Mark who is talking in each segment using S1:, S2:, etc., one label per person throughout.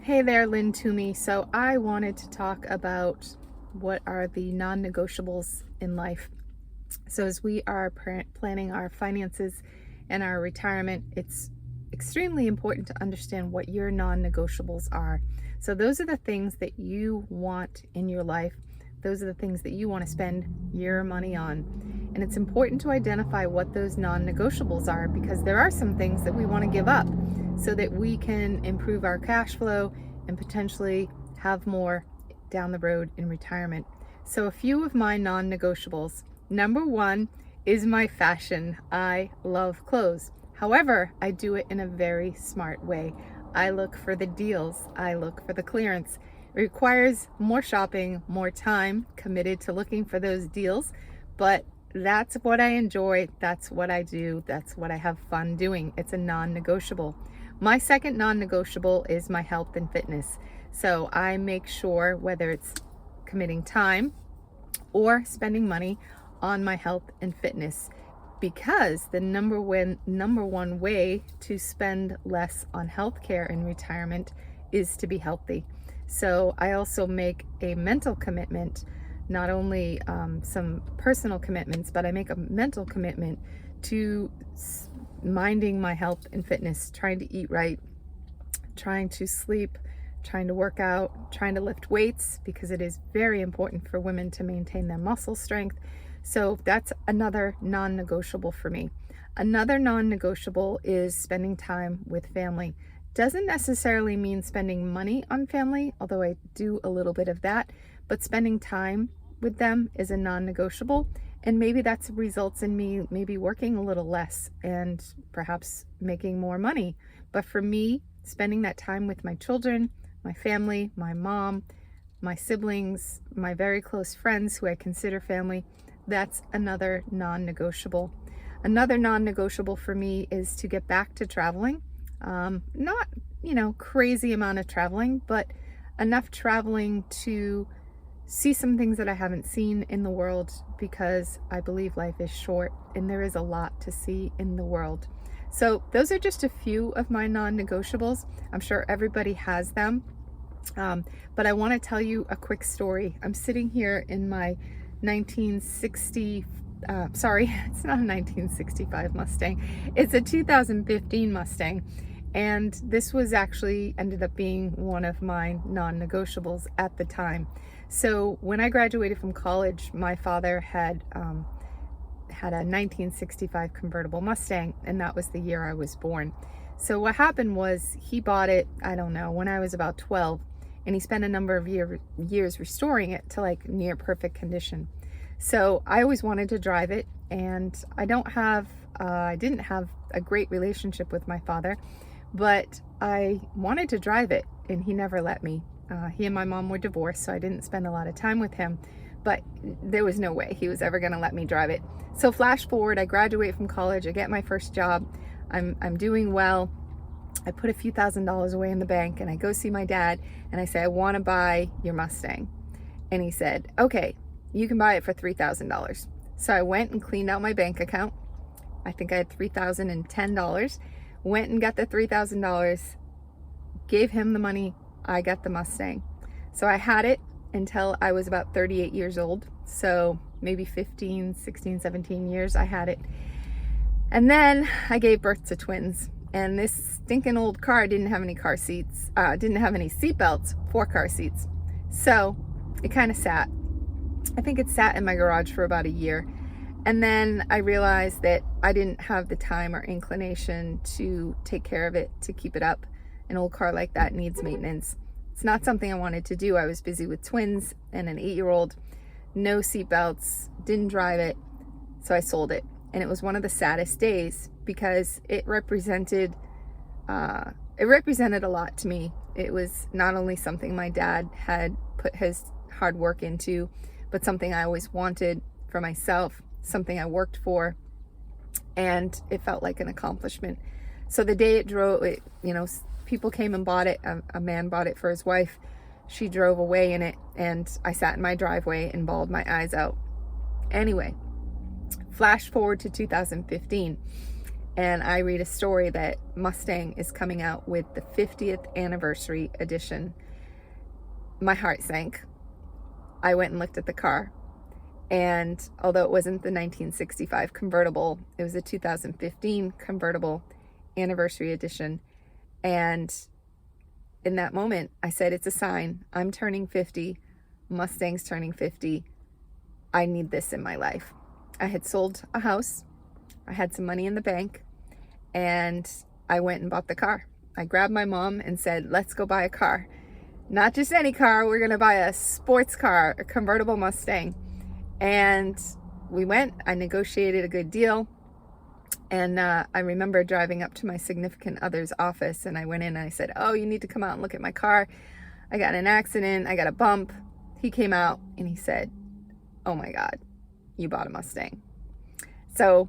S1: Hey there, Lynn Toomey. So I wanted to talk about what are the non-negotiables in life. So as we are planning our finances and our retirement, it's extremely important to understand what your non-negotiables are. So those are the things that you want in your life. Those are the things that you want to spend your money on. And it's important to identify what those non-negotiables are, because there are some things that we want to give up so that we can improve our cash flow and potentially have more down the road in retirement. So a few of my non-negotiables. Number one is my fashion. I love clothes. However, I do it in a very smart way. I look for the deals. I look for the clearance. It requires more shopping, more time committed to looking for those deals, but that's what I enjoy. That's what I do. That's what I have fun doing. It's a non-negotiable. My second non-negotiable is my health and fitness. So I make sure, whether it's committing time or spending money on my health and fitness, because the number one way to spend less on healthcare in retirement is to be healthy. So I also make a mental commitment, not only some personal commitments, but I make a mental commitment to minding my health and fitness, trying to eat right, trying to sleep, trying to work out, trying to lift weights, because it is very important for women to maintain their muscle strength. So that's another non-negotiable for me. Another non-negotiable is spending time with family. Doesn't necessarily mean spending money on family, although I do a little bit of that, but spending time with them is a non-negotiable. And maybe that results in me maybe working a little less and perhaps making more money. But for me, spending that time with my children, my family, my mom, my siblings, my very close friends who I consider family, that's another non-negotiable. Another non-negotiable for me is to get back to traveling. Not, crazy amount of traveling, but enough traveling to see some things that I haven't seen in the world, because I believe life is short and there is a lot to see in the world. So those are just a few of my non-negotiables. I'm sure everybody has them. But I want to tell you a quick story. I'm sitting here in my 1960, it's not a 1965 Mustang. It's a 2015 Mustang. And this was actually ended up being one of my non-negotiables at the time. So when I graduated from college, my father had a 1965 convertible Mustang, and that was the year I was born. So what happened was he bought it, I don't know, when I was about 12, and he spent a number of years restoring it to like near perfect condition. So I always wanted to drive it, and I didn't have a great relationship with my father, but I wanted to drive it, and he never let me. He and my mom were divorced, so I didn't spend a lot of time with him, but there was no way he was ever going to let me drive it. So flash forward, I graduate from college, I get my first job, I'm doing well, I put a few $1,000s away in the bank, and I go see my dad, and I say, I want to buy your Mustang. And he said, okay, you can buy it for $3,000. So I went and cleaned out my bank account. I think I had $3,010, went and got the $3,000, gave him the money, I got the Mustang. So I had it until I was about 38 years old. So maybe 15, 16, 17 years I had it. And then I gave birth to twins. And this stinking old car didn't have any car seats, didn't have any seat belts for car seats. So it kind of sat. I think it sat in my garage for about a year. And then I realized that I didn't have the time or inclination to take care of it, to keep it up. An old car like that needs maintenance. It's not something I wanted to do. I was busy with twins and an 8-year-old, no seat belts, didn't drive it. So I sold it. And it was one of the saddest days, because it represented a lot to me. It was not only something my dad had put his hard work into, but something I always wanted for myself, something I worked for, and it felt like an accomplishment. So the day it drove, people came and bought it. A man bought it for his wife. She drove away in it, and I sat in my driveway and bawled my eyes out. Anyway, flash forward to 2015. and I read a story that Mustang is coming out with the 50th anniversary edition. My heart sank. I went and looked at the car, and although it wasn't the 1965 convertible, it was a 2015 convertible anniversary edition. And in that moment, I said, it's a sign. I'm turning 50. Mustang's turning 50. I need this in my life. I had sold a house. I had some money in the bank, and I went and bought the car. I grabbed my mom and said, let's go buy a car. Not just any car. We're going to buy a sports car, a convertible Mustang. And we went. I negotiated a good deal. And I remember driving up to my significant other's office, and I went in and I said, oh, you need to come out and look at my car. I got in an accident. I got a bump. He came out and he said, oh my God, you bought a Mustang. So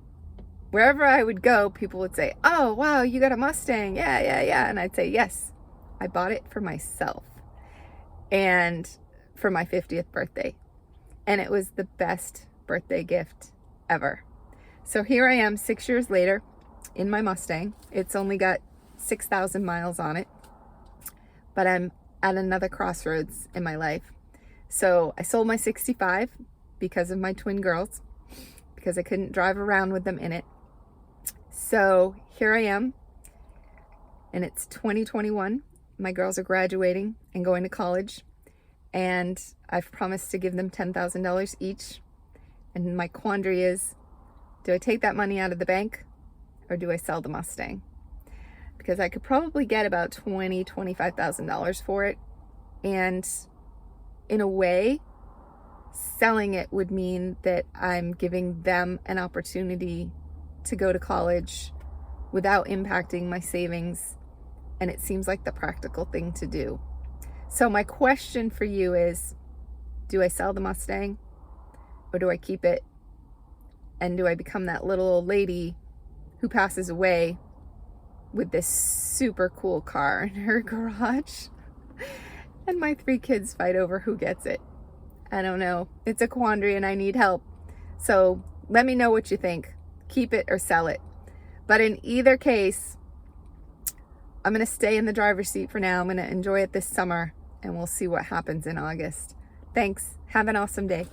S1: wherever I would go, people would say, oh, wow, you got a Mustang. Yeah. And I'd say, yes, I bought it for myself and for my 50th birthday. And it was the best birthday gift ever. So here I am 6 years later in my Mustang. It's only got 6,000 miles on it, but I'm at another crossroads in my life. So I sold my 65 because of my twin girls, because I couldn't drive around with them in it. So here I am, and it's 2021. My girls are graduating and going to college, and I've promised to give them $10,000 each. And my quandary is, do I take that money out of the bank, or do I sell the Mustang? Because I could probably get about $25,000 for it. And in a way, selling it would mean that I'm giving them an opportunity to go to college without impacting my savings. And it seems like the practical thing to do. So my question for you is, do I sell the Mustang, or do I keep it? And do I become that little old lady who passes away with this super cool car in her garage? And my 3 kids fight over who gets it. I don't know. It's a quandary and I need help. So let me know what you think. Keep it or sell it. But in either case, I'm going to stay in the driver's seat for now. I'm going to enjoy it this summer, and we'll see what happens in August. Thanks. Have an awesome day.